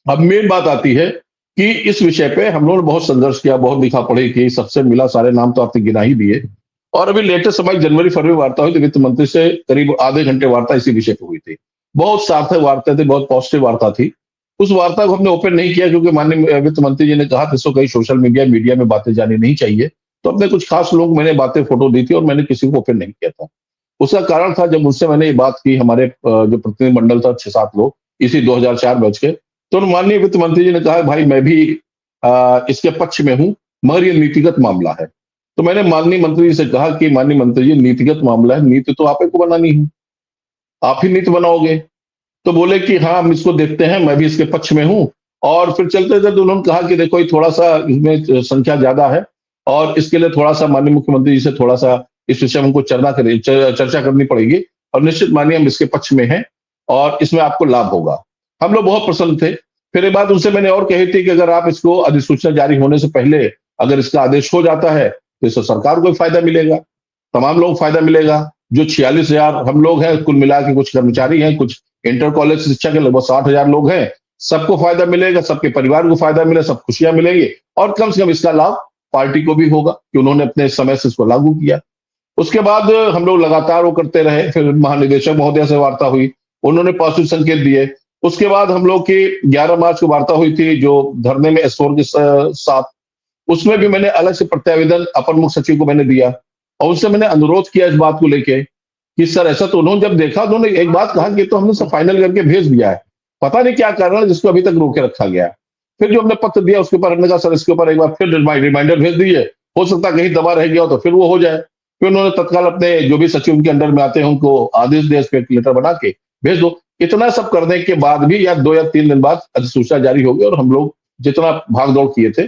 अब मेन बात आती है कि इस विषय पे हम लोगों ने बहुत संघर्ष किया, बहुत लिखा पढ़ी की, सबसे मिला, सारे नाम तो आपने गिना ही दिए। और अभी लेटेस्ट हमारी जनवरी फरवरी वार्ता हुई तो वित्त मंत्री से करीब आधे घंटे वार्ता इसी विषय पे हुई थी। बहुत सार्थक वार्ता थी, बहुत पॉजिटिव वार्ता थी। उस वार्ता को हमने ओपन नहीं किया क्योंकि माननीय वित्त मंत्री जी ने कहा था इसको कहीं सोशल मीडिया मीडिया में बातें जानी नहीं चाहिए। तो अपने कुछ खास लोग मैंने बातें फोटो दी थी और मैंने किसी को ओपन नहीं किया था। उसका कारण था जब मुझसे मैंने ये बात की, हमारे जो प्रतिनिधिमंडल था 6-7 लोग, इसी 2004 बैच के, तो माननीय वित्त मंत्री जी ने कहा भाई मैं भी इसके पक्ष में हूं, मगर ये नीतिगत मामला है। तो मैंने माननीय मंत्री जी से कहा कि माननीय मंत्री जी नीतिगत मामला है, नीति तो आप ही को बनानी है, आप ही नीति बनाओगे। तो बोले कि हाँ हम इसको देखते हैं, मैं भी इसके पक्ष में हूँ। और फिर चलते चलते उन्होंने कहा कि देखो ये थोड़ा सा इसमें संख्या ज्यादा है और इसके लिए थोड़ा सा माननीय मुख्यमंत्री जी से थोड़ा सा इस विषय में हमको चर्चा करनी पड़ेगी और निश्चित मानिए हम इसके पक्ष में हैं और इसमें आपको लाभ होगा। हम लोग बहुत प्रसन्न थे। फिर एक बात उनसे मैंने और कही थी कि अगर आप इसको अधिसूचना जारी होने से पहले अगर इसका आदेश हो जाता है तो इससे सरकार को फायदा मिलेगा, तमाम लोग फायदा मिलेगा। जो 46,000 हम लोग हैं कुल मिला के, कुछ कर्मचारी हैं, कुछ इंटर कॉलेज शिक्षा के लगभग 60,000 लोग हैं, सबको फायदा मिलेगा, सबके परिवार को फायदा मिलेगा, सब खुशियां मिलेंगी और कम से कम इसका लाभ पार्टी को भी होगा कि उन्होंने अपने समय से इसको लागू किया। उसके बाद हम लोग लगातार वो करते रहे। फिर महानिदेशक महोदय से वार्ता हुई, उन्होंने पॉजिटिव संकेत दिए। उसके बाद हम लोग की 11 मार्च को वार्ता हुई थी जो धरने में S4 के साथ, उसमें भी मैंने अलग से प्रत्यावेदन अपर मुख्य सचिव को मैंने दिया और उनसे मैंने अनुरोध किया इस बात को लेके कि सर ऐसा। तो उन्होंने जब देखा उन्होंने एक बात कहा कि तो हमने सब फाइनल करके भेज दिया है, पता नहीं क्या कारण है जिसको अभी तक रोके रखा गया है। फिर जो हमने पत्र दिया उसके ऊपर हमने कहा सर इसके ऊपर एक बार फिर रिमाइंडर भेज दीजिए, हो सकता है कहीं दबा रह गया हो तो फिर वो हो जाए। फिर उन्होंने तत्काल अपने जो भी सचिव उनके अंडर में आते हैं उनको आदेश दिया, इस पे लेटर बना के भेज दो। इतना सब करने के बाद भी या 2 या 3 दिन बाद अधिसूचना जारी हो गई और हम लोग जितना भाग दौड़ किए थे,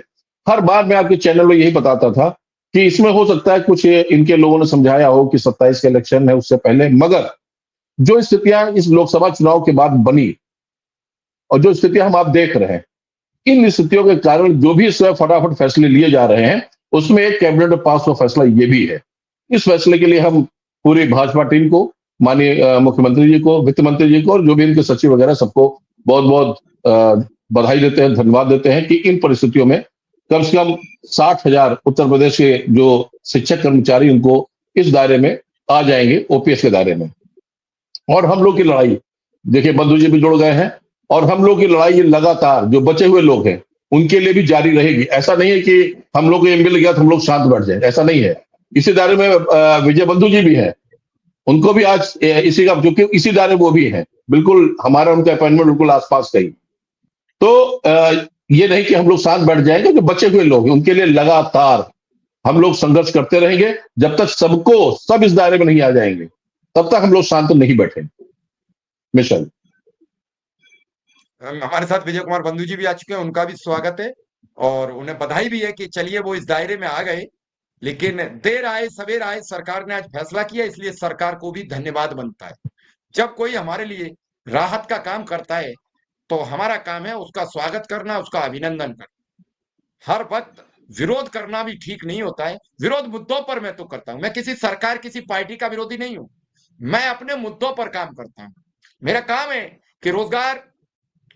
हर बार मैं आपके चैनल में यही बताता था कि इसमें हो सकता है कुछ इनके लोगों ने समझाया हो कि 27 का इलेक्शन है उससे पहले, मगर जो स्थितियां इस लोकसभा चुनाव के बाद बनी और जो स्थितियां हम आप देख रहे हैं, इन स्थितियों के कारण जो भी इस समय फटाफट फैसले लिए जा रहे हैं उसमें एक कैबिनेट में पास हुआ फैसला ये भी है। इस फैसले के लिए हम पूरी भाजपा टीम को, माननीय मुख्यमंत्री जी को, वित्त मंत्री जी को और जो भी इनके सचिव वगैरह सबको बहुत बहुत बधाई देते हैं, धन्यवाद देते हैं कि इन परिस्थितियों में कम से कम 60,000 उत्तर प्रदेश के जो शिक्षक कर्मचारी उनको इस दायरे में आ जाएंगे, ओपीएस के दायरे में। और हम लोग की लड़ाई, देखिए बंधु जी भी जुड़ गए हैं, और हम लोग की लड़ाई ये लगातार जो बचे हुए लोग हैं उनके लिए भी जारी रहेगी। ऐसा नहीं है कि हम लोग को ये मिल गया तो हम लोग शांत बैठ जाए, ऐसा नहीं है। इसी दायरे में विजय बंधु जी भी हैं, उनको भी आज इसी का, जो कि इसी दायरे में वो भी हैं, बिल्कुल हमारा उनका अपॉइंटमेंट बिल्कुल आसपास का ही। तो ये नहीं कि हम लोग शांत बैठ जाएंगे, जो बचे हुए लोग हैं उनके लिए लगातार हम लोग संघर्ष करते रहेंगे जब तक सबको सब इस दायरे में नहीं आ जाएंगे, तब तक हम लोग शांत नहीं बैठेंगे। मिशन हमारे साथ विजय कुमार बंधु जी भी आ चुके हैं, उनका भी स्वागत है और उन्हें बधाई भी है कि चलिए वो इस दायरे में आ गए। लेकिन देर आए सवेर आए, सरकार ने आज फैसला किया, इसलिए सरकार को भी धन्यवाद बनता है। जब कोई हमारे लिए राहत का काम करता है तो हमारा काम है उसका स्वागत करना, उसका अभिनंदन करना। हर वक्त विरोध करना भी ठीक नहीं होता है। विरोध मुद्दों पर मैं तो करता हूं, मैं किसी सरकार किसी पार्टी का विरोधी नहीं हूं, मैं अपने मुद्दों पर काम करता हूं। मेरा काम है कि रोजगार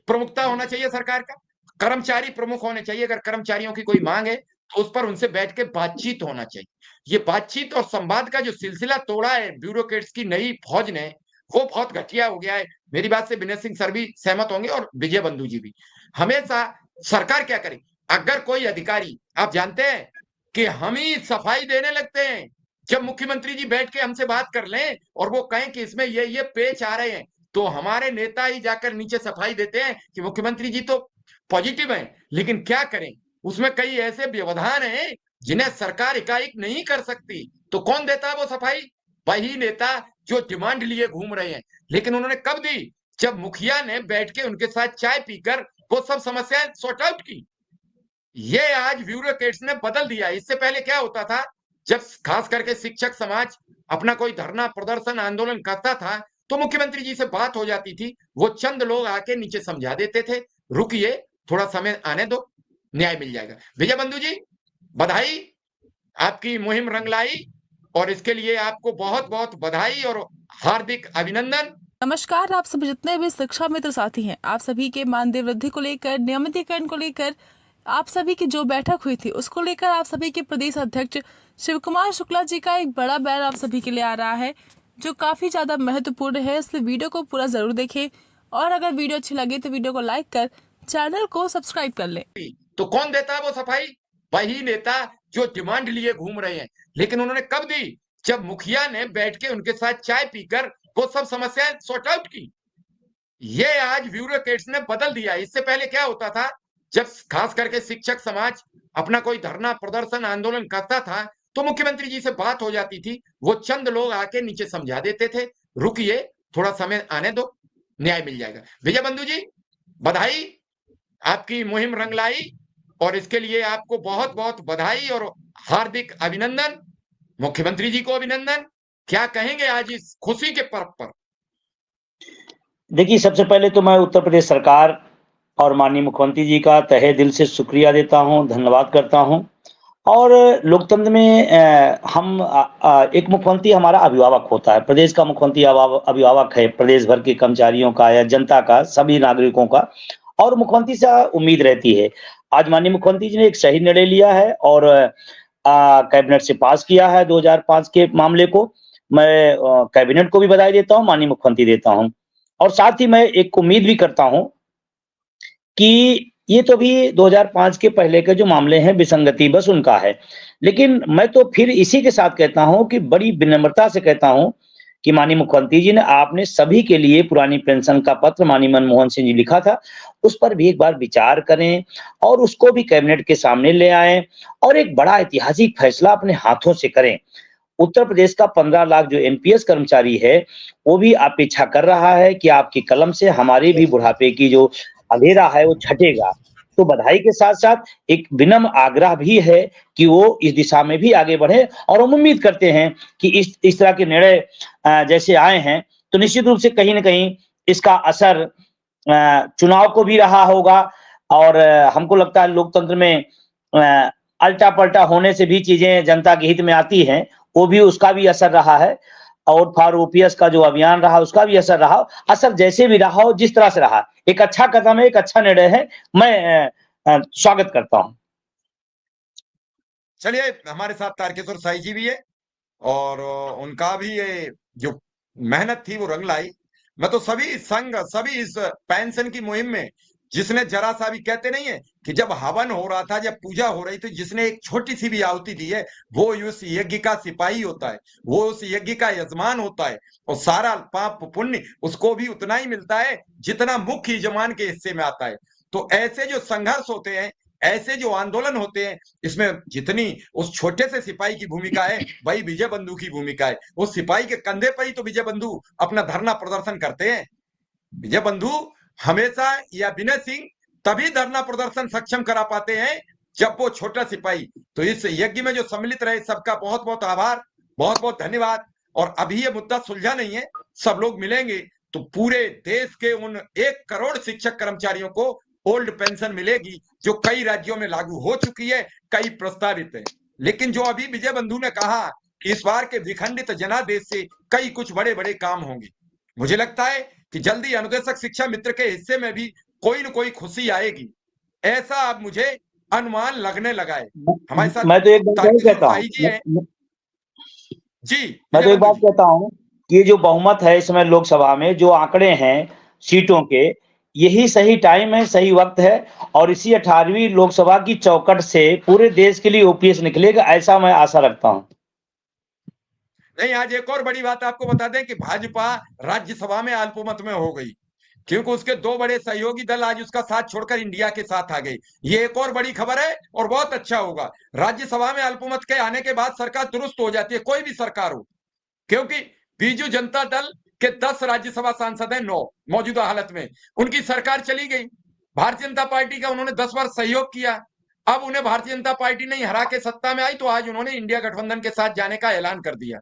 प्रमुखता होना चाहिए सरकार का, कर्मचारी प्रमुख होने चाहिए। अगर कर्मचारियों की कोई मांग है तो उस पर उनसे बैठ के बातचीत होना चाहिए। ये बातचीत और संवाद का जो सिलसिला तोड़ा है ब्यूरोक्रेट्स की नई फौज ने, वो बहुत घटिया हो गया है। मेरी बात से विनय सिंह सर भी सहमत होंगे और विजय बंधु जी भी। हमेशा सरकार क्या करे, अगर कोई अधिकारी, आप जानते हैं कि हम ही सफाई देने लगते हैं जब मुख्यमंत्री जी बैठ के हमसे बात कर लें और वो कहें कि इसमें ये पेच आ रहे हैं, तो हमारे नेता ही जाकर नीचे सफाई देते हैं कि मुख्यमंत्री जी तो पॉजिटिव हैं। लेकिन क्या करें, उसमें कई ऐसे व्यवधान हैं जिन्हें सरकार एकाएक नहीं कर सकती। तो कौन देता है वो सफाई? वही नेता जो डिमांड लिए घूम रहे हैं। लेकिन उन्होंने कब दी? जब मुखिया ने बैठ के उनके साथ चाय पीकर वो सब समस्याएं सॉर्ट आउट की। ये आज ब्यूरोक्रेट्स ने बदल दिया। इससे पहले क्या होता था, जब खास करके शिक्षक समाज अपना कोई धरना प्रदर्शन आंदोलन करता था तो मुख्यमंत्री जी से बात हो जाती थी, वो चंद लोग आके नीचे समझा देते थे, रुकिए थोड़ा समय आने दो, न्याय मिल जाएगा। विजय बंधु जी, बधाई, आपकी मुहिम रंग लाई और इसके लिए आपको बहुत बहुत बधाई और हार्दिक अभिनंदन। नमस्कार, आप सब जितने भी शिक्षा मित्र साथी हैं, आप सभी के मानदेय वृद्धि को लेकर, नियमितीकरण को लेकर, आप सभी की जो बैठक हुई थी उसको लेकर आप सभी के प्रदेश अध्यक्ष शिव कुमार शुक्ला जी का एक बड़ा बयान आप सभी के लिए आ रहा है, जो काफ़ी ज़्यादा महत्वपूर्ण है। इसलिए वीडियो को पूरा ज़रूर देखें और अगर वीडियो अच्छी लगे तो वीडियो को लाइक कर चैनल को सब्सक्राइब कर लें। तो कौन देता है वो सफाई? वही नेता जो डिमांड लिए घूम रहे हैं। लेकिन उन्होंने कब दी? जब मुखिया ने बैठ के उनके साथ चाय पीकर वो सब समस्याएं सॉर्ट आउट की। ये आज ब्यूरोक्रेट्स ने बदल दिया। इससे पहले क्या होता था, जब खास करके शिक्षक समाज अपना कोई धरना प्रदर्शन आंदोलन करता था तो मुख्यमंत्री जी से बात हो जाती थी, वो चंद लोग आके नीचे समझा देते थे, रुकिए थोड़ा समय आने दो, न्याय मिल जाएगा। विजय बंधु जी, बधाई, आपकी मुहिम रंग लाई और इसके लिए आपको बहुत बहुत बधाई और हार्दिक अभिनंदन। मुख्यमंत्री जी को अभिनंदन। क्या कहेंगे आज इस खुशी के पर्व पर? देखिए, सबसे पहले तो मैं उत्तर प्रदेश सरकार और माननीय मुख्यमंत्री जी का तहे दिल से शुक्रिया देता हूँ, धन्यवाद करता हूँ। और लोकतंत्र में एक मुख्यमंत्री हमारा अभिभावक होता है, प्रदेश का मुख्यमंत्री अभिभावक है, प्रदेश भर के कर्मचारियों का या जनता का, सभी नागरिकों का, और मुख्यमंत्री से उम्मीद रहती है। आज माननीय मुख्यमंत्री जी ने एक सही निर्णय लिया है और कैबिनेट से पास किया है 2005 के मामले को। मैं कैबिनेट को भी बधाई देता हूँ, माननीय मुख्यमंत्री देता हूँ। और साथ ही मैं एक उम्मीद भी करता हूं कि ये तो भी 2005 के पहले के जो मामले हैं, विसंगति बस उनका है। लेकिन मैं तो फिर इसी के साथ कहता हूं कि बड़ी विनम्रता से कहता हूं कि माननीय मुख्यमंत्री जी ने आपने सभी के लिए पुरानी पेंशन का पत्र माननीय मनमोहन सिंह जी लिखा था, उस पर भी एक बार विचार करें और उसको भी कैबिनेट के सामने ले आएं और एक बड़ा ऐतिहासिक फैसला अपने हाथों से करें। उत्तर प्रदेश का 15 लाख जो एनपीएस कर्मचारी है, वो भी अपेक्षा कर रहा है कि आपकी कलम से हमारी भी बुढ़ापे की जो अंधेरा है वो छटेगा। तो बधाई के साथ-साथ एक विनम्र आग्रह भी है कि वो इस दिशा में भी आगे बढ़े और हम उम्मीद करते हैं कि इस तरह के निर्णय जैसे आए हैं, तो निश्चित रूप से कहीं न कहीं इसका असर चुनाव को भी रहा होगा और हमको लगता है लोकतंत्र में अल्टा-पलटा होने से भी चीज़ें जनता के हित में आती हैं, वो भी उसका भी असर रहा है और फॉर ओपीएस का जो अभियान रहा उसका भी असर रहा। असर जैसे भी रहा हो, जिस तरह से रहा, एक अच्छा कदम है, एक अच्छा निर्णय है। मैं स्वागत करता हूँ। चलिए, हमारे साथ तारकेश्वर साई जी भी है और उनका भी ये जो मेहनत थी वो रंग लाई। मैं तो सभी संघ, सभी इस पेंशन की मुहिम में जिसने जरा सा भी, कहते नहीं है कि जब हवन हो रहा था, जब पूजा हो रही थी, जिसने एक छोटी सी भी आहुति दी है, वो उस यज्ञ का सिपाही होता है, वो उस यज्ञ का यजमान होता है और सारा पाप पुण्य उसको भी उतना ही मिलता है जितना मुख्य यजमान के हिस्से में आता है। तो ऐसे जो संघर्ष होते हैं, ऐसे जो आंदोलन होते हैं, इसमें जितनी उस छोटे से सिपाही की भूमिका है, वही विजय बंधु की भूमिका है। उस सिपाही के कंधे पर ही तो विजय बंधु अपना धरना प्रदर्शन करते हैं। विजय बंधु हमेशा, या विनय सिंह तभी धरना प्रदर्शन सक्षम करा पाते हैं जब वो छोटा सिपाही। तो इस यज्ञ में जो सम्मिलित रहे सबका बहुत बहुत आभार, बहुत बहुत धन्यवाद। और अभी ये मुद्दा सुलझा नहीं है, सब लोग मिलेंगे तो पूरे देश के उन 1 करोड़ शिक्षक कर्मचारियों को ओल्ड पेंशन मिलेगी, जो कई राज्यों में लागू हो चुकी है, कई प्रस्तावित है। लेकिन जो अभी विजय बंधु ने कहा कि इस बार के विखंडित जनादेश से कई कुछ बड़े बड़े काम होंगे, मुझे लगता है कि जल्दी अनुदेशक शिक्षा मित्र के हिस्से में भी कोई न कोई खुशी आएगी, ऐसा अब मुझे अनुमान लगने लगा है। हमारे साथ मैं तो एक बात यही तारकेश्वर कहता साई जी हैं। हूँ जी, मैं तो विजय एक बंधु बात जी। कहता हूँ कि ये जो बहुमत है इस समय लोकसभा में, जो आंकड़े हैं सीटों के, यही सही टाइम है, सही वक्त है और इसी 18वीं लोकसभा की चौखट से पूरे देश के लिए ओपीएस निकलेगा, ऐसा मैं आशा रखता हूँ। नहीं, आज एक और बड़ी बात आपको बता दें कि भाजपा राज्यसभा में अल्पमत में हो गई, क्योंकि उसके 2 बड़े सहयोगी दल आज उसका साथ छोड़कर इंडिया के साथ आ गए। ये एक और बड़ी खबर है और बहुत अच्छा होगा। राज्यसभा में अल्पमत के आने के बाद सरकार दुरुस्त हो जाती है, कोई भी सरकार हो, क्योंकि बीजू जनता दल के 10 राज्यसभा सांसद हैं, 9 मौजूदा हालत में, उनकी सरकार चली गई। भारतीय जनता पार्टी का उन्होंने 10 बार सहयोग किया, अब उन्हें भारतीय जनता पार्टी नहीं हरा के सत्ता में आई, तो आज उन्होंने इंडिया गठबंधन के साथ जाने का ऐलान कर दिया।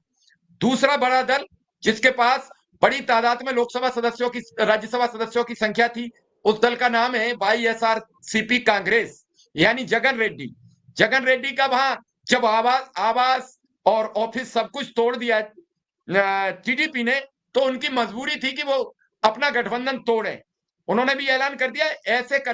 दूसरा बड़ा दल जिसके पास बड़ी तादाद में लोकसभा सदस्यों की, राज्यसभा सदस्यों की संख्या थी, उस दल का नाम है वाईएसआरसीपी कांग्रेस, यानी जगन रेड्डी। जगन रेड्डी का वहां जब आवास आवास और ऑफिस सब कुछ तोड़ दिया टीडीपी ने, तो उनकी मजबूरी थी कि वो अपना गठबंधन तोड़े। उन्होंने भी ऐलान कर दिया ऐसे करके